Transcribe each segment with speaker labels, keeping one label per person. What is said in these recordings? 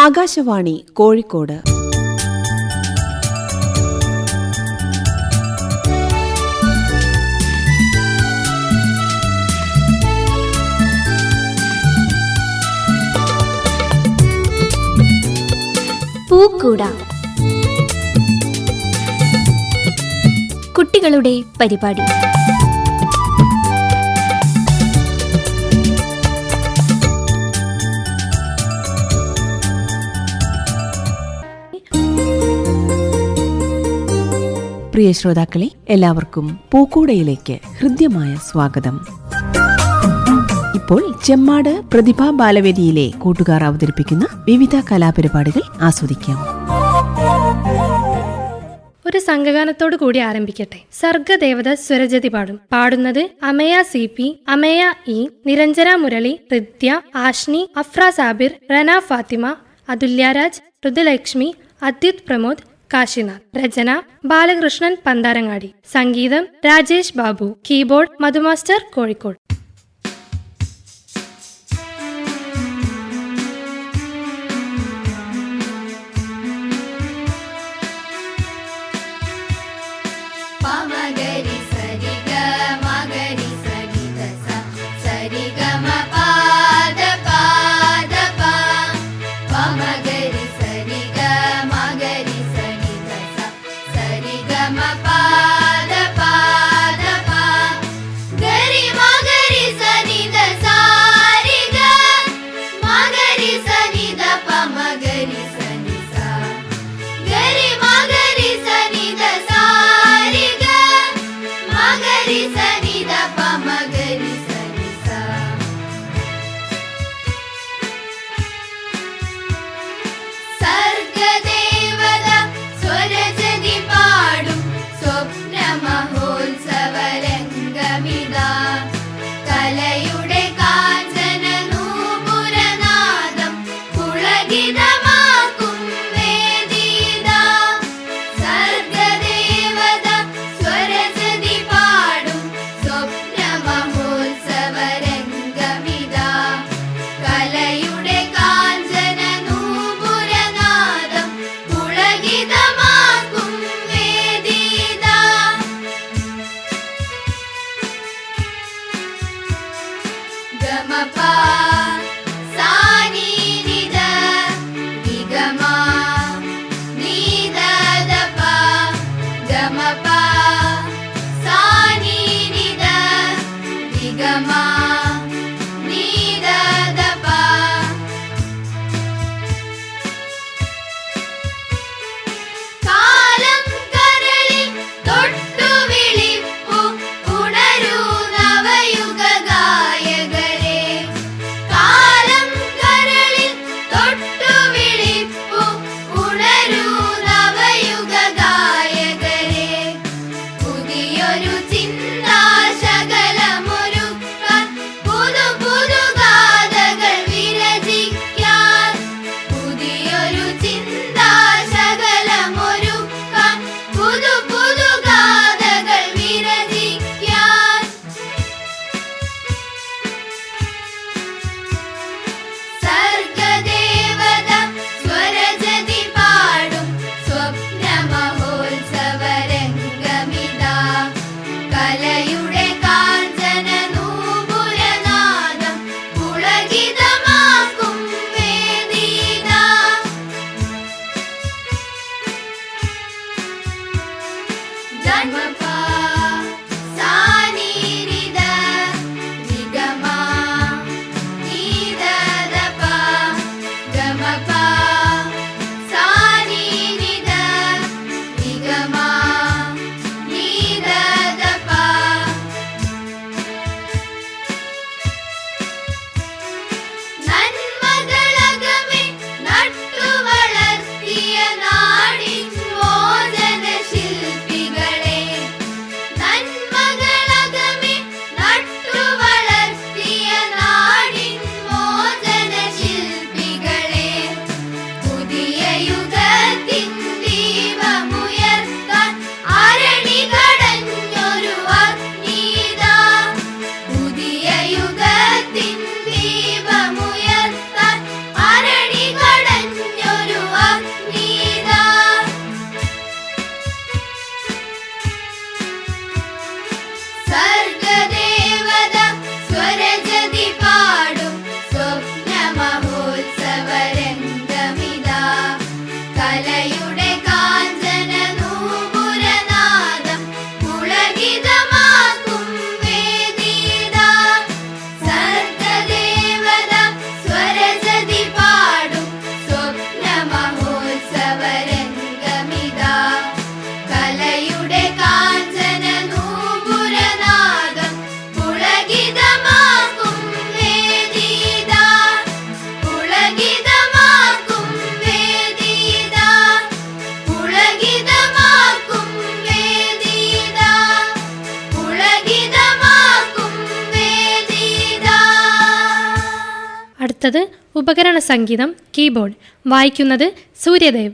Speaker 1: ആകാശവാണി കോഴിക്കോട്.
Speaker 2: പൂക്കൂട, കുട്ടികളുടെ പരിപാടി.
Speaker 1: പ്രിയ ശ്രോതാക്കളെ, എല്ലാവർക്കും പൂക്കൂടയിലേക്ക് ഹൃദ്യമായ സ്വാഗതം. ഇപ്പോൾ ചെമ്മാട് പ്രതിഭാ ബാലവേദിയിലെ കൂട്ടുകാർ അവതരിപ്പിക്കുന്ന വിവിധ കലാപരിപാടികൾ ആസ്വദിക്കാം.
Speaker 3: ഒരു സംഘഗാനത്തോടു കൂടി ആരംഭിക്കട്ടെ. സർഗദേവത സ്വരജതി പാടുന്നത് അമയ CP, അമയ E, നിരഞ്ജന മുരളി, ഹൃദ്യ, ആഷ്നി, അഫ്ര സാബിർ, റന ഫാത്തിമ, അതുല്യരാജ്, ഋതുലക്ഷ്മി, അദ്യുത് പ്രമോദ്, കാശിനാഥ്. രചന ബാലകൃഷ്ണൻ പന്താരങ്ങാടി. സംഗീതം രാജേഷ് ബാബു. കീബോർഡ് മധുമാസ്റ്റർ കോഴിക്കോട്. അടുത്തത് ഉപകരണ സംഗീതം കീബോർഡ്. വായിക്കുന്നത് സൂര്യദേവ്.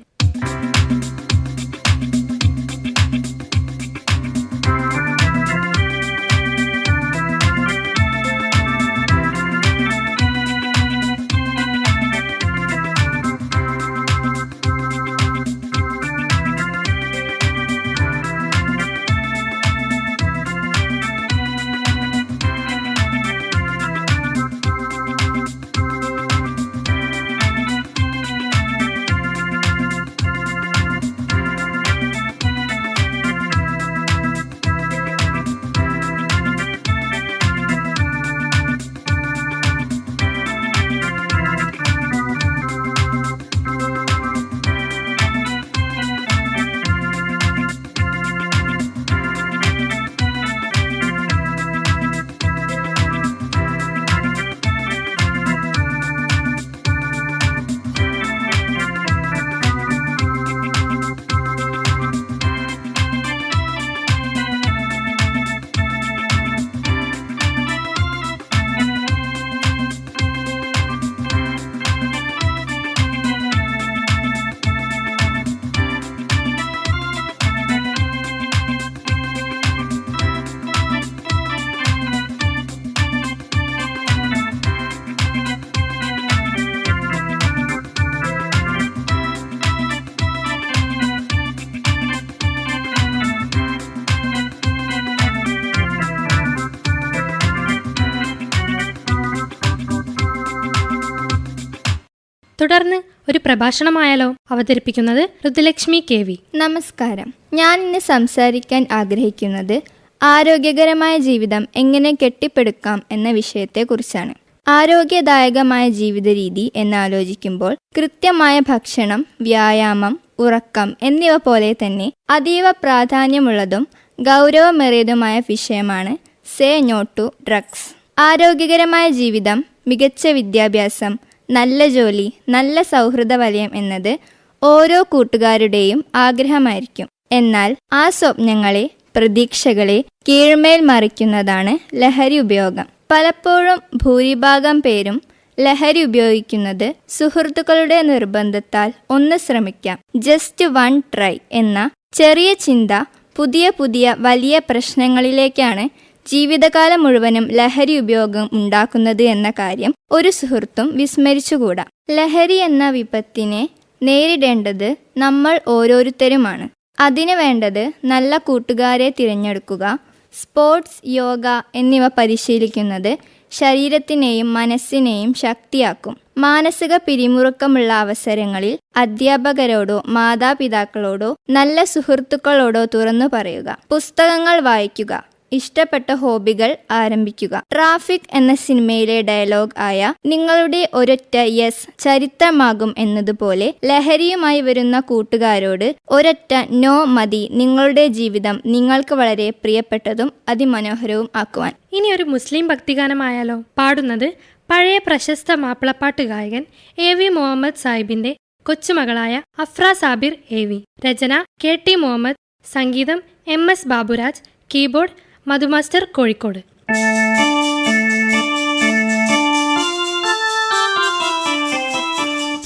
Speaker 3: തുടർന്ന് ഒരു പ്രഭാഷണമായാലോ? അവതരിപ്പിക്കുന്നത് ഋതുലക്ഷ്മി KV.
Speaker 4: നമസ്കാരം. ഞാൻ ഇന്ന് സംസാരിക്കാൻ ആഗ്രഹിക്കുന്നത് ആരോഗ്യകരമായ ജീവിതം എങ്ങനെ കെട്ടിപ്പടുക്കാം എന്ന വിഷയത്തെക്കുറിച്ചാണ്. ആരോഗ്യദായകമായ ജീവിത രീതി എന്നാലോചിക്കുമ്പോൾ കൃത്യമായ ഭക്ഷണം, വ്യായാമം, ഉറക്കം എന്നിവ പോലെ തന്നെ അതീവ പ്രാധാന്യമുള്ളതും ഗൗരവമേറിയതുമായ വിഷയമാണ് സേ നോ ടു ഡ്രഗ്സ്. ആരോഗ്യകരമായ ജീവിതം, മികച്ച വിദ്യാഭ്യാസം, നല്ല ജോലി, നല്ല സൗഹൃദ വലയം എന്നത് ഓരോ കൂട്ടുകാരുടെയും ആഗ്രഹമായിരിക്കും. എന്നാൽ ആ സ്വപ്നങ്ങളെ, പ്രതീക്ഷകളെ കീഴ്മേൽ മറിക്കുന്നതാണ് ലഹരി ഉപയോഗം. പലപ്പോഴും ഭൂരിഭാഗം പേരും ലഹരി ഉപയോഗിക്കുന്നത് സുഹൃത്തുക്കളുടെ നിർബന്ധത്താൽ ഒന്ന് ശ്രമിക്കാം, ജസ്റ്റ് വൺ ട്രൈ എന്ന ചെറിയ ചിന്ത പുതിയ പുതിയ വലിയ പ്രശ്നങ്ങളിലേക്കാണ് ജീവിതകാലം മുഴുവനും ലഹരി ഉപയോഗം ഉണ്ടാക്കുന്നത് എന്ന കാര്യം ഒരു സുഹൃത്തും വിസ്മരിച്ചുകൂടാ. ലഹരി എന്ന വിപത്തിനെ നേരിടേണ്ടത് നമ്മൾ ഓരോരുത്തരുമാണ്. അതിനു വേണ്ടത് നല്ല കൂട്ടുകാരെ തിരഞ്ഞെടുക്കുക. സ്പോർട്സ്, യോഗ എന്നിവ പരിശീലിക്കുന്നത് ശരീരത്തിനെയും മനസ്സിനെയും ശക്തിയാക്കും. മാനസിക പിരിമുറുക്കമുള്ള അവസരങ്ങളിൽ അധ്യാപകരോടോ മാതാപിതാക്കളോടോ നല്ല സുഹൃത്തുക്കളോടോ തുറന്നു പറയുക. പുസ്തകങ്ങൾ വായിക്കുക. ഇഷ്ടപ്പെട്ട ഹോബികൾ ആരംഭിക്കുക. ട്രാഫിക് എന്ന സിനിമയിലെ ഡയലോഗ് ആയ നിങ്ങളുടെ ഒരൊറ്റ യെസ് ചരിത്രമാകും എന്നതുപോലെ ലഹരിയുമായി വരുന്ന കൂട്ടുകാരോട് ഒരൊറ്റ നോ മതി നിങ്ങളുടെ ജീവിതം നിങ്ങൾക്ക് വളരെ പ്രിയപ്പെട്ടതും അതിമനോഹരവും ആക്കുവാൻ.
Speaker 3: ഇനി ഒരു മുസ്ലിം ഭക്തിഗാനമായാലോ? പാടുന്നത് പഴയ പ്രശസ്ത മാപ്പിളപ്പാട്ട് ഗായകൻ AV മുഹമ്മദ് സാഹിബിന്റെ കൊച്ചുമകളായ അഫ്ര സാബിർ AV. രചന KT മുഹമ്മദ്. സംഗീതം MS ബാബുരാജ്. കീബോർഡ് മധുമാസ്റ്റർ കോഴിക്കോട്.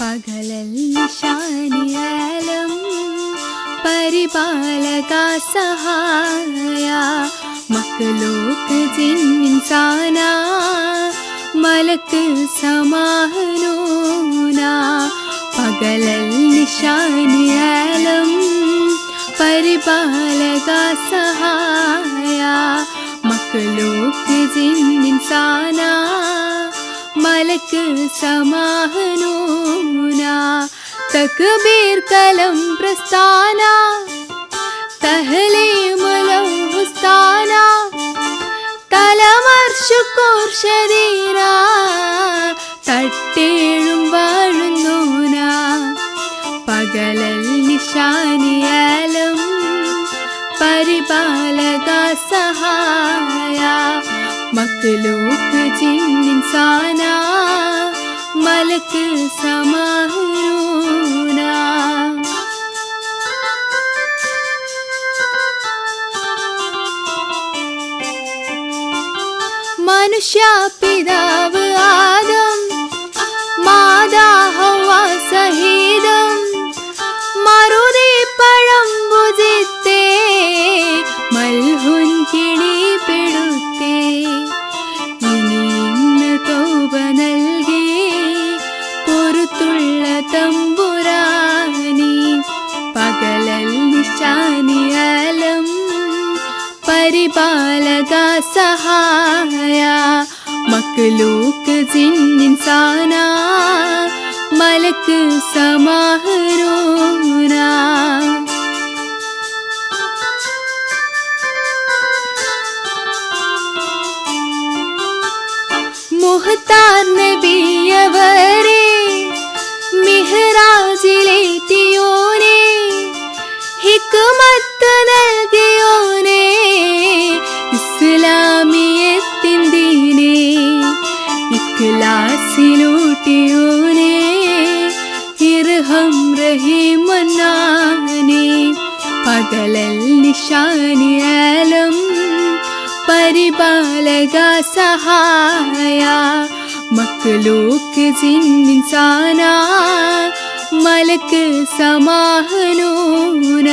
Speaker 5: പകലൽ നിശാനിയാലം പരിപാലക സഹായ മക്ലോക്ക് ജിൻസാന മലക്ക് സമാഹനൂന. പകലൽ നിശാനിയാലം പരിപാലക സഹായ മക്ലോക്ക് ജിൻസാന മലക്ക് സമാഹനൂന. തക്ബീർ കലം പ്രസ്ഥാന തഹ്ലീമുലം ഹുസ്താന തലമർശുക്കൂർ ശരീര തട്ടേഴും വാഴുന്നൂന. പകലൽ നിശാനിയാലം പരിപാലക സഹായ മക്ലോക്ക് ജിൻസാന മലക്ക് സമാഹനൂന. മനുഷ്യ പിതാവ് ആദം തമ്പുരാനി പകലൽ നിശാനിയലം പരിപാലക സഹായ മക്ലൂക്ക് ജിന്നിൻസാന മലക്ക് സമാഹരോന മുഹ്താർ നബിയവരെ മിഹ്റാജിലേറ്റിയോനെ ഹിക്മത്ത് നൽകിയോനെ ഇസ്ലാമിയത്തിൻ ദീനെ ഇഖ്ലാസിലൂട്ടിയോനെ ഇർഹം റഹീമന്നാനെ പകലൽ നിശാനിയലം പരിപാലക സഹായ മക്ലൂക്ക് ജിന്നിൻസാന മലക്ക് സമാഹനൂന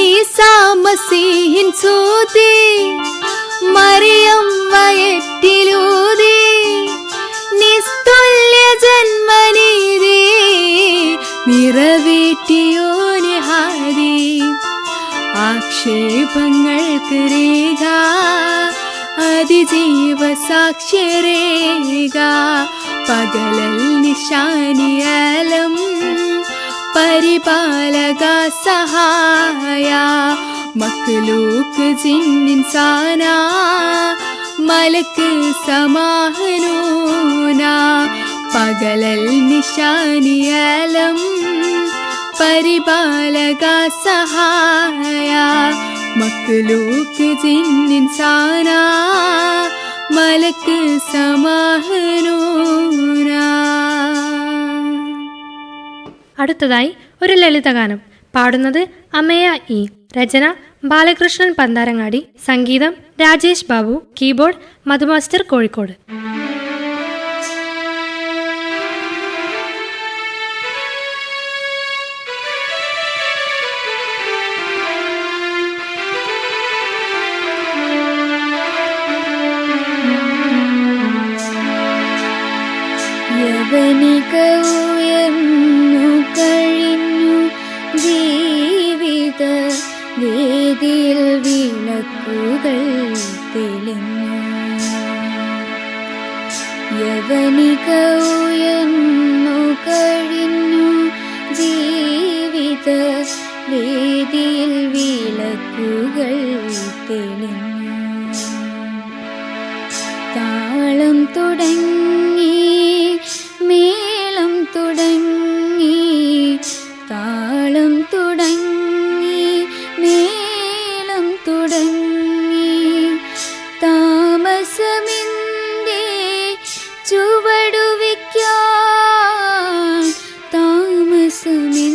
Speaker 5: ഈസാ മസീഹിൻ സൂതി മറിയം വയറ്റിലൂതി നിസ്തുല്യ ജന്മനീതി നിറവേറ്റിയോനെ ഹാരി ആക്ഷേപങ്ങൾക്ക് രേഖ അതിജീവ സാക്ഷ്യരേഖ പകലൽ നിശാനിയലം പരിപാലക സഹായ മക്ലൂക്ക് ജിന്നിൻസാന മലക്ക് സമാഹനൂന പകലൽ നിശാനിയലം പരിപാലക സഹായ മക്ലൂക്ക് ജിന്നിൻസാന മലക്ക് സമാഹനൂന.
Speaker 3: അടുത്തതായി ഒരു ലളിതഗാനം. പാടുന്നത് അമയ ഇ. രചന ബാലകൃഷ്ണൻ പന്താരങ്ങാടി. സംഗീതം രാജേഷ് ബാബു. കീബോർഡ് മധുമാസ്റ്റർ കോഴിക്കോട്.
Speaker 4: യവനികയുയർന്നു കഴിഞ്ഞു ജീവിത വേദിയിൽ വിളക്കുകൾ തെളിഞ്ഞു. യവനികയുയർന്നു കഴിഞ്ഞു ജീവിത വേദിയിൽ വിളക്കുകൾ തെളിഞ്ഞു. താളം തുടങ്ങി മേളം തുടങ്ങി താളം തുടങ്ങി മേളം തുടങ്ങി താമസമിന്റെ ചുവടുവയ്ക്കാൻ താമസമിന്റെ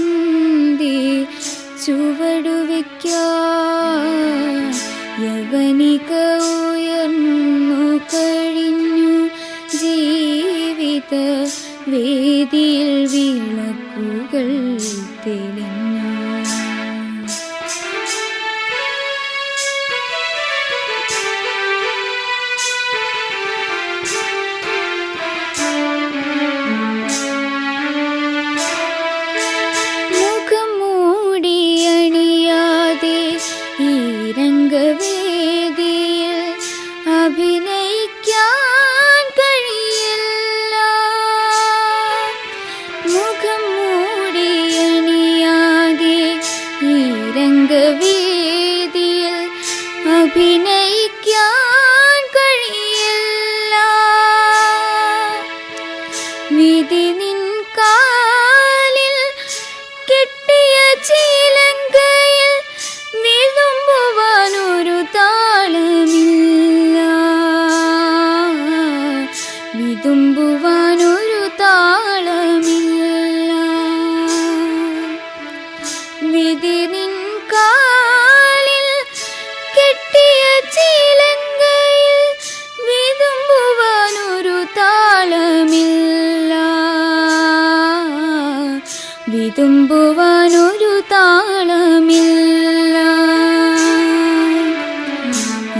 Speaker 4: ചുവടുവയ്ക്കാൻ യവനിക ഉയർന്നു കഴിഞ്ഞു ജീവിത വേദിയിൽ വിളക്കുകൾ തെളിഞ്ഞു. മുഖം മൂടിയണിയാതെ ഈ രംഗവേദിയിൽ അഭിനയിക്കാൻ കഴിയില്ല. മുഖം മൂടിയണിയാതെ ഈ രംഗവേദിയിൽ അഭിനയിക്കാൻ കഴിയില്ല. വിധി നിൻ കാലിൽ കെട്ടിയ ചീലങ്കയിൽ വിതുമ്പുവാനൊരു താളമില്ല. വിതുമ്പുവാനൊരു താളമില്ല. വിധി നിൻ കാലിൽ കെട്ടിയ ചീലങ്കയിൽ വിതുമ്പുവാനൊരു താളമില്ല. വിതുമ്പുവാനൊരു താളമില്ല.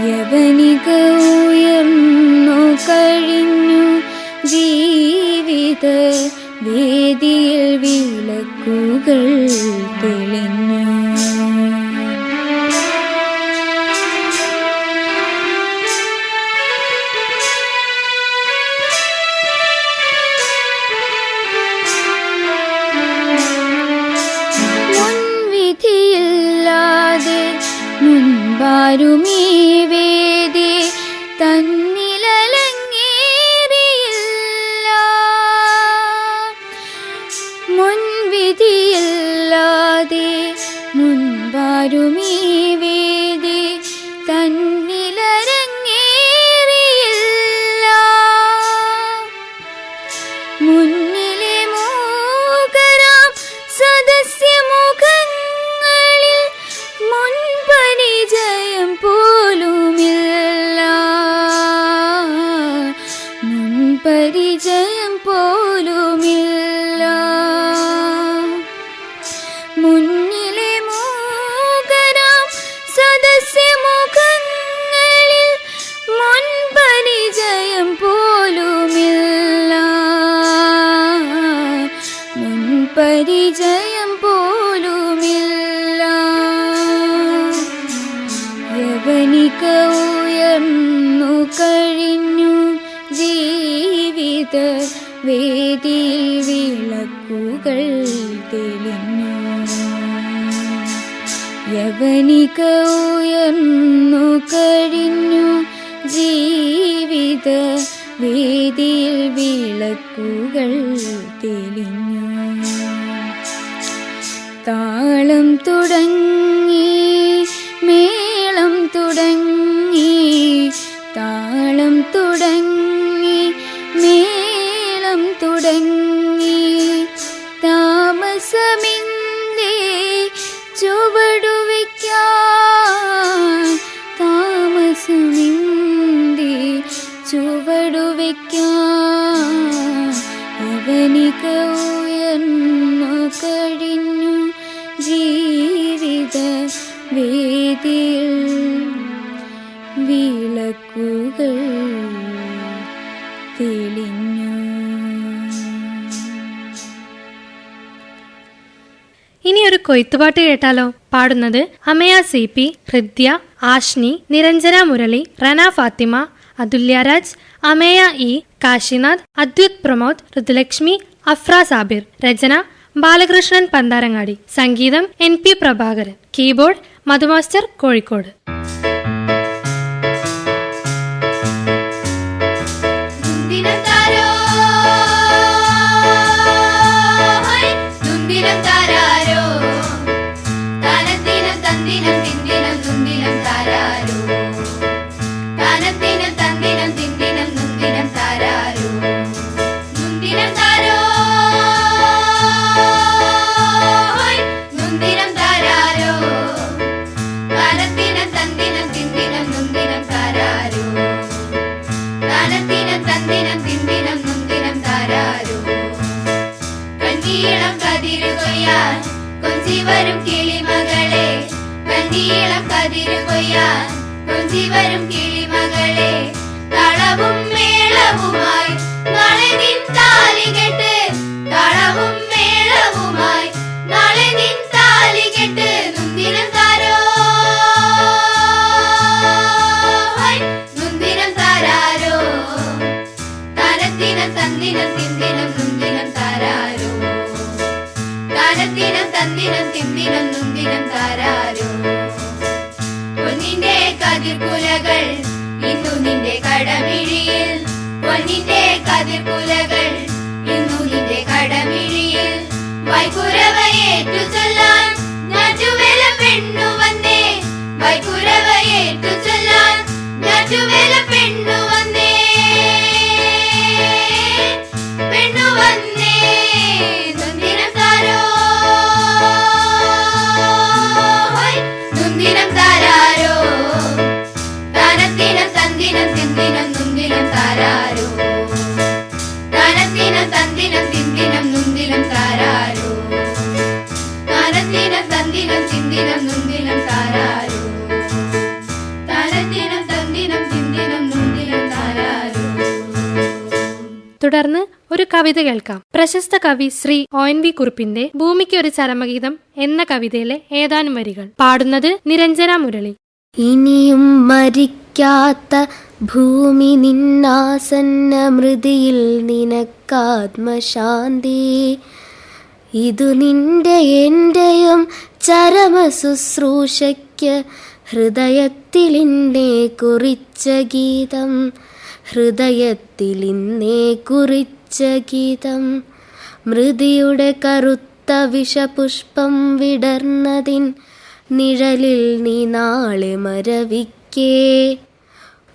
Speaker 4: യവനിക ഉയർന്നു കഴിഞ്ഞു ജീവിത വേദിയിൽ വിളക്കുകൾ തെളിഞ്ഞു. മുൻവിധിയില്ലാതെ മുൻപാരുമീ വേദി തന്നിലലങ്ങേറിയില്ല. മുൻവിധിയില്ലാതെ മുൻപാരുമീ വേദി തന്നിലരങ്ങേറിയില്ല. മുന്നിലെ മൂകരാം സദസ്യമുഖങ്ങളിൽ മുൻപരിചയം പോലുമില്ല. മുൻപരിചയം പോലുമില്ല. മുന്നിലെ മൂകരാം സദസ്യമുഖങ്ങളിൽ മുൻപരിചയം പോലുമില്ല. മുൻപരിചയം പോലുമില്ല. യവനിക ഉയർന്നു കഴിഞ്ഞു ജീവിത വേദിയിൽ വിളക്കുകൾ തെളിഞ്ഞു. യവനിക ഉയർന്നു കഴിഞ്ഞു ജീവിത വേദിയിൽ വിളക്കുകൾ തെളിഞ്ഞു. താളം തുടങ്ങി മേളം തുടങ്ങി. താളം തുടങ്ങി മേളം തുടങ്ങി. താമസമില്ലേ ചുവടുവയ്ക്കാൻ. താമസമില്ലേ ചുവടുവയ്ക്കാൻ. യവനിക ഉയർന്നു കഴിഞ്ഞു ജീവിത വേദിയിൽ വിളക്കുകൾ തെളിഞ്ഞു.
Speaker 3: ഇനി ഒരു കൊയ്ത്തുപാട്ട് കേട്ടാലോ? പാടുന്നത് അമയ CP, ഹൃദ്യ, ആഷ്നി, നിരഞ്ജന മുരളി, റന ഫാത്തിമ, അതുല്യരാജ്, അമയ E, കാശിനാഥ്, അദ്വൈത് പ്രമോദ്, ഋതുലക്ഷ്മി, അഫ്ര സാബിർ. രചന ബാലകൃഷ്ണൻ പന്താരങ്ങാടി. സംഗീതം NP പ്രഭാകരൻ. കീബോർഡ് മധുമാസ്റ്റർ കോഴിക്കോട്.
Speaker 4: കൊഞ്ചിവരും കിളിമകളെ കണ്ടീളം കതിരുകൊയ്യാൻ. കൊഞ്ചിവരും കിളിമകളെ തളവും മേളവുമായി നാളെ നിൻ താലികെട്ട്. തളവും മേളവുമായി നാളെ നിൻ താലികെട്ട്. നുന്തിരം താരോ നുന്തിരം താരാരോ. തനത്തിനം തന്തിനം തിന്തിനം നുന്തിനം താരാരോ. തനത്തിനം തന്തിനം തിന്തിനം നുന്തിനം താരാരോ. പൊന്നിന്റെ കതിർക്കുലകൾ ഇന്നു നിന്റെ കടമിഴിയിൽ. പൊന്നിന്റെ കതിർക്കുലകൾ ഇന്നു നിന്റെ കടമിഴിയിൽ. വൈകുരവയേറ്റു ചൊല്ലാൻ ഞാറ്റുവേല പെണ്ണു വന്നേ. വൈകുരവയേറ്റു ചൊല്ലാൻ ഞാറ്റുവേല പെണ്ണു വന്നേ. പെണ്ണു വന്നേ നുന്തിനം താരോ നുന്തിനം താരാരോ. തനത്തിനം തന്തിനം തിന്തിനം നുന്തിനം താരാരോ. തന
Speaker 3: തുടർന്ന് ഒരു കവിത കേൾക്കാം. പ്രശസ്ത കവി ശ്രീ ONV കുറുപ്പിന്റെ ഭൂമിക്ക് ഒരു ചരമഗീതം എന്ന കവിതയിലെ ഏതാനും വരികൾ. പാടുന്നത് നിരഞ്ജന മുരളി.
Speaker 2: ഇനിയും മരിക്കാത്ത ഭൂമി നിന്നാസന്ന മൃതിയിൽ നിനക്കാത്മശാന്തി. ഇതു നിന്റെ എന്റെയും ചരമ ശുശ്രൂഷയ്ക്ക് ഹൃദയത്തിലിന്നെ കുറിച്ച ഗീതം. ഹൃദയത്തിലിന്നെ കുറിച്ച ഗീതം. മൃതിയുടെ കറുത്ത വിഷപുഷ്പം വിടർന്നതിൻ നിഴലിൽ നീ നാളെ മരവിക്കേ.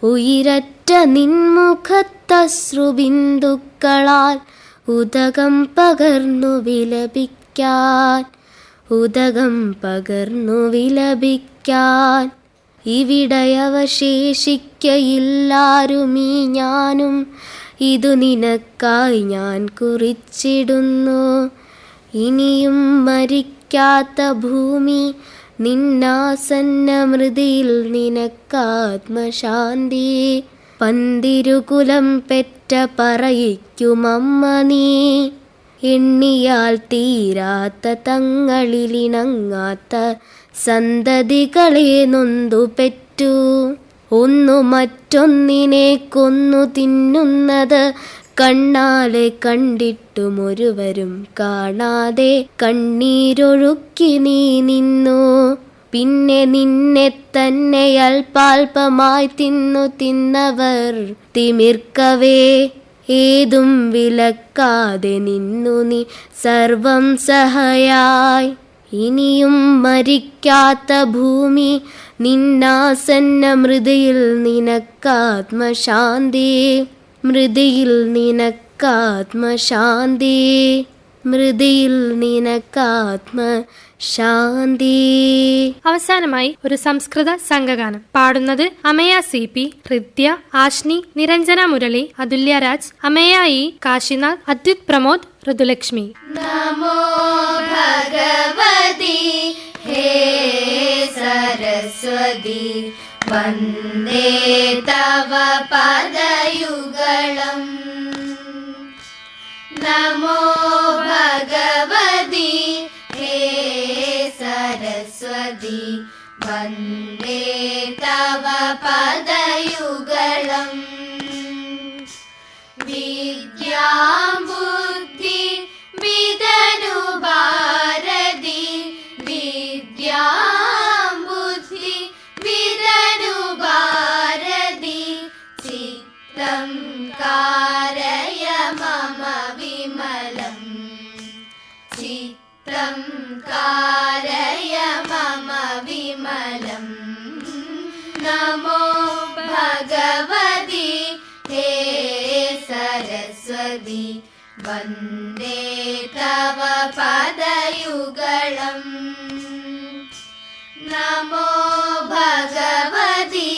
Speaker 2: ഉയിരറ്റ നിൻമുഖത്തശ്രുബിന്ദുക്കളാൽ ഉദകം പകർന്നു വിലപിക്കാൻ. ഉദകം പകർന്നു വിലപിക്കാൻ. ഇവിടെയവശേഷിക്കയില്ലാരുമീ ഞാനും. ഇതു നിനക്കായി ഞാൻ കുറിച്ചിടുന്നു. ഇനിയും മരിക്കാത്ത ഭൂമി നിന്നാസന്ന മൃതിയിൽ നിനക്കാത്മശാന്തി. പന്തിരുകുലം പെറ്റ പറയിക്കുമമ്മ നീ. എണ്ണിയാൽ തീരാത്ത തങ്ങളിലിണങ്ങാത്ത സന്തതികളെ നൊന്തു പെറ്റു. ഒന്നു മറ്റൊന്നിനെ കൊന്നു തിന്നുന്നത് കണ്ണാലെ കണ്ടിട്ടും ഒരുവരും കാണാതെ കണ്ണീരൊഴുക്കി നീ നിന്നു. പിന്നെ നിന്നെ തന്നെ അല്പാൽപമായി തിന്നവർ തിമിർക്കവേ. ഏതും വിലക്കാതെ നിന്നു നീ സർവം സഹയായി. ഇനിയും മരിക്കാത്ത ഭൂമി നിന്നാസന്ന മൃതിയിൽ നിനക്കാത്മശാന്തി. മൃതിയിൽ നിനക്കാത്മശാന്തി. മൃതിയിൽ നിനക്കാത്മശാന്തി.
Speaker 3: അവസാനമായി ഒരു സംസ്കൃത സംഘഗാനം. പാടുന്നത് അമയ CP, ഹൃദ്യ, ആഷ്നി, നിരഞ്ജന മുരളി, അതുല്യ രാജ്, അമയ E, കാശിനാഥ്, അദ്വിത് പ്രമോദ്, ഋതുലക്ഷ്മി.
Speaker 4: നമോ ഭഗവതി ഹേ സരസ്വതി വന്ദേ തവ പദയുഗളം. നമോ ഭഗവതി ഹേ സരസ്വതി വന്ദേ തവ പദയുഗളം. വിദ്യാം ബുദ്ധി വിതനു ഭാരതി. വിദ്യാം ബുദ്ധി വിതനു ഭാരതി. ചിത്തം കാരയ മമ വിമലം. ചിത്തം കാരയ മമ വിമലം. നമോ ഭഗവതി ഹേ സരസ്വതി വന്ദേ തവ പദയുഗളം. നമോ ഭഗവതി.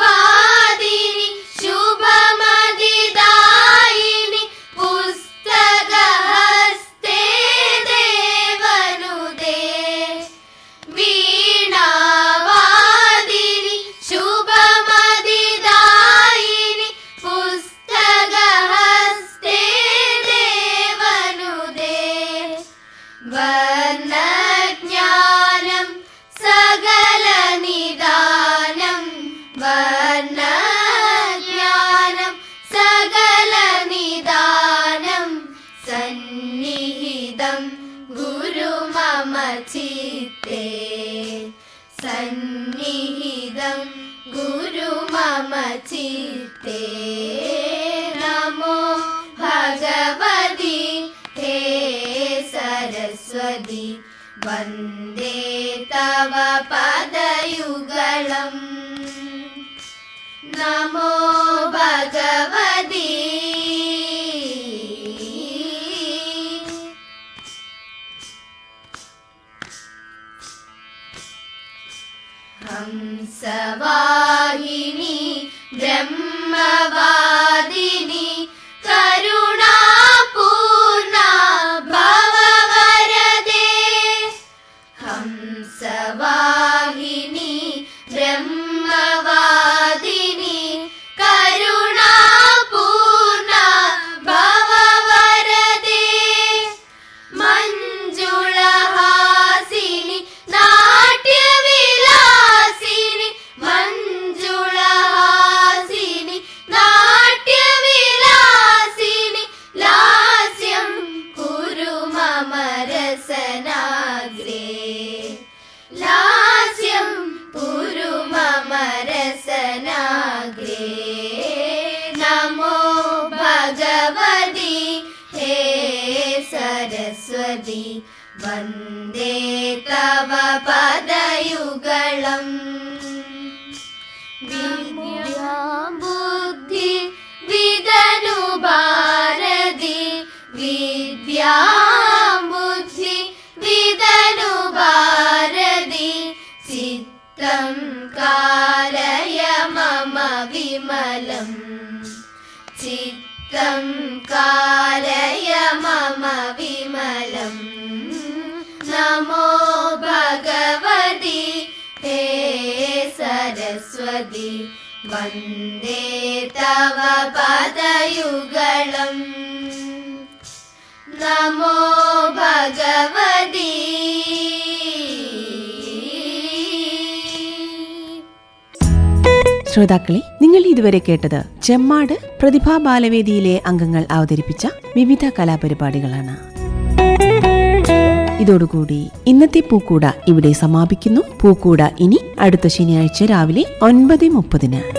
Speaker 4: വീണാവാദിനി ശുഭമതിദായിനി പുസ്തകഹസ്തേ ദേവനുദേ. വീണാവാദിനി ശുഭമതിദായിനി പുസ്തകഹസ്തേ ദേവനുദേ. വർണ്ണജ്ഞാനം സകല നിദാനം. വർണ്ണജ്ഞാനം സകല നിദാനം. സന്നിഹിതം ഗുരു മമ ചിത്തേ. സന്നിഹിതം ഗുരു മമ ചിത്തേ. നമോ ഭഗവതി ഹേ സരസ്വതി വന്ദേ തവ പദയുഗളം. നമോ ഭഗവതി. ഹംസവാഹിനി ബ്രഹ്മവാദിനി കരുണാപൂർണ ഭവവരദേ സരസ്വതി വന്ദേ തവ പദയുഗളം വിദ്യാബുദ്ധി വിദനു ഭാരതി വിദ്യാബുദ്ധി വിദനു ഭാരതി ചിത്തം കാലയ മമ വിമലം ചിത്തം കാലയ മമ വിമലം നമോ ഭഗവതി ഹേ സരസ്വതി വന്ദേ തവ പദയുഗളം നമോ ഭഗവതി.
Speaker 1: ശ്രോതാക്കളെ, നിങ്ങൾ ഇതുവരെ കേട്ടത് ചെമ്മാട് പ്രതിഭാ ബാലവേദിയിലെ അംഗങ്ങൾ അവതരിപ്പിച്ച വിവിധ കലാപരിപാടികളാണ്. ഇതോടുകൂടി ഇന്നത്തെ പൂക്കൂട ഇവിടെ സമാപിക്കുന്നു. പൂക്കൂട ഇനി അടുത്ത ശനിയാഴ്ച രാവിലെ 9:30.